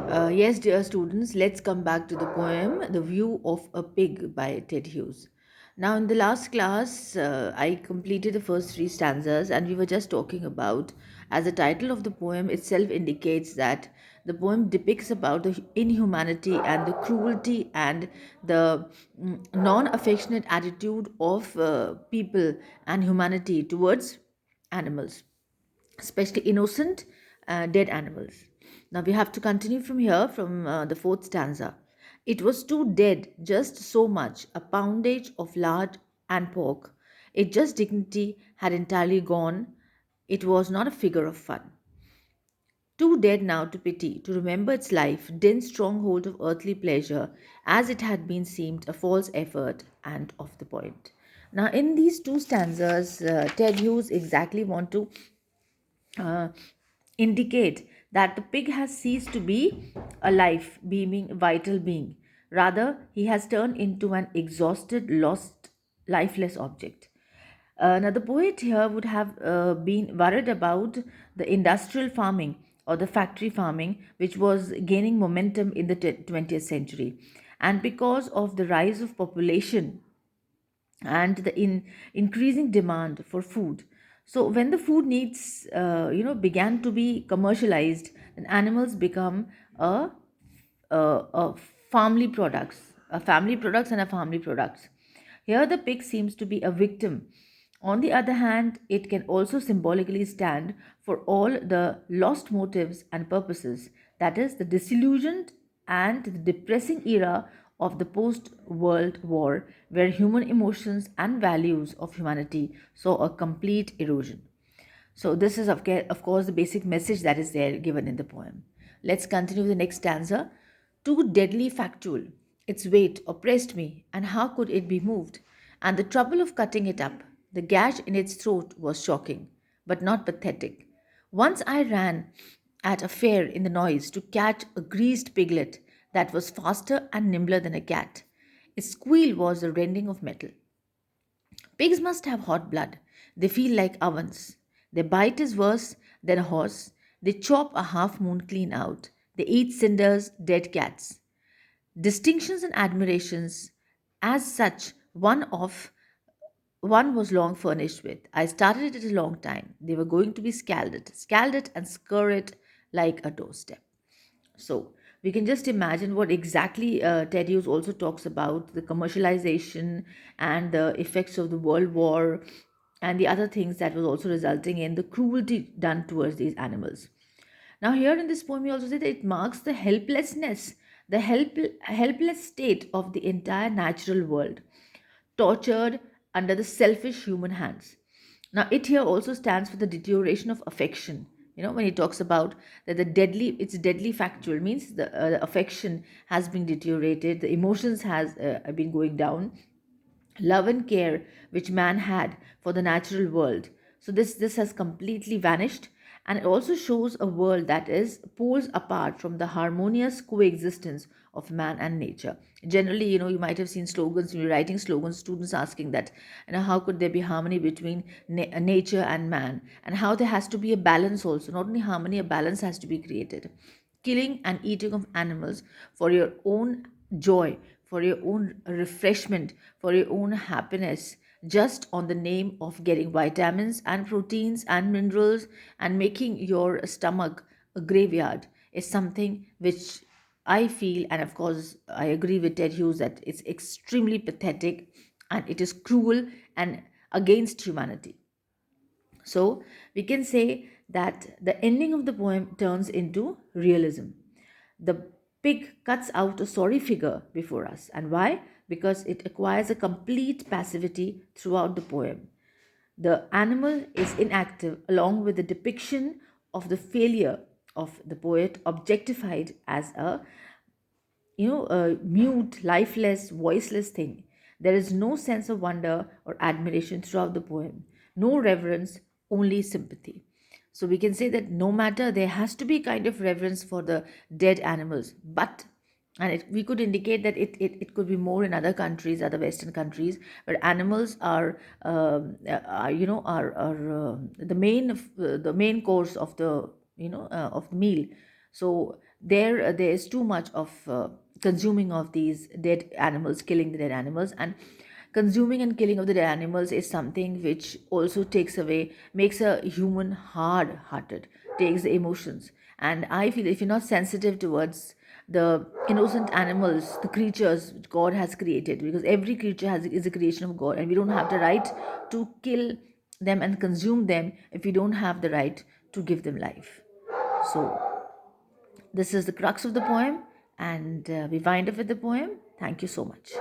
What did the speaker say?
Yes, dear students, let's come back to the poem The View of a Pig by Ted Hughes. Now, in the last class, I completed the first three stanzas, and we were just talking about, as the title of the poem itself indicates, that the poem depicts about the inhumanity and the cruelty and the non-affectionate attitude of people and humanity towards animals, especially innocent dead animals. Now we have to continue from here, from the fourth stanza. It was too dead, just so much, a poundage of lard and pork. It just dignity had entirely gone. It was not a figure of fun. Too dead now to pity, to remember its life, dense stronghold of earthly pleasure, as it had been seemed a false effort and off the point. Now, in these two stanzas, Ted Hughes exactly want to uh, indicate that the pig has ceased to be a life, beaming, vital being. Rather, he has turned into an exhausted, lost, lifeless object. Now, the poet here would have been worried about the industrial farming or the factory farming, which was gaining momentum in the 20th century. And because of the rise of population and the increasing demand for food, so when the food needs began to be commercialized, then animals become a family products, a family products and a family products. Here the pig seems to be a victim. On the other hand, it can also symbolically stand for all the lost motives and purposes, that is, the disillusioned and the depressing era of the post World War, where human emotions and values of humanity saw a complete erosion. So, this is, of course, the basic message that is there given in the poem. Let's continue the next stanza. Too deadly factual. Its weight oppressed me, and how could it be moved? And the trouble of cutting it up, the gash in its throat was shocking, but not pathetic. Once I ran at a fair in the noise to catch a greased piglet that was faster and nimbler than a cat. Its squeal was the rending of metal. Pigs must have hot blood. They feel like ovens. Their bite is worse than a horse. They chop a half moon clean out. They eat cinders, dead cats. Distinctions and admirations, as such, one was long furnished with. I started it a long time. They were going to be scalded and scoured like a doorstep. So we can just imagine what exactly Ted Hughes also talks about, the commercialization and the effects of the World War and the other things that was also resulting in the cruelty done towards these animals. Now, here in this poem, he also said that it marks the helplessness, helpless state of the entire natural world, tortured under the selfish human hands. Now, it here also stands for the deterioration of affection. You know, when he talks about that it's deadly factual, means the affection has been deteriorated, the emotions has been going down, love and care which man had for the natural world. So this has completely vanished, and it also shows a world that is poles apart from the harmonious coexistence of man and nature. Generally, you might have seen slogans when you're writing slogans, students asking that, how could there be harmony between nature and man, and how there has to be a balance also. Not only harmony, a balance has to be created. Killing and eating of animals for your own joy, for your own refreshment, for your own happiness, just on the name of getting vitamins and proteins and minerals and making your stomach a graveyard, is something which I feel, and of course, I agree with Ted Hughes, that it's extremely pathetic and it is cruel and against humanity. So we can say that the ending of the poem turns into realism. The pig cuts out a sorry figure before us. And why? Because it acquires a complete passivity throughout the poem. The animal is inactive, along with the depiction of the failure of the poet, objectified as a mute, lifeless, voiceless thing. There is no sense of wonder or admiration throughout the poem, no reverence, only sympathy. So we can say that no matter, there has to be kind of reverence for the dead animals, but we could indicate that it could be more in other countries, other Western countries, where animals are the main course of the of the meal. So There is too much of consuming of these dead animals, killing the dead animals. And consuming and killing of the dead animals is something which also takes away, makes a human hard hearted, takes the emotions. And I feel if you're not sensitive towards the innocent animals, the creatures which God has created, because every creature is a creation of God, and we don't have the right to kill them and consume them if we don't have the right to give them life. So this is the crux of the poem, and we wind up with the poem. Thank you so much.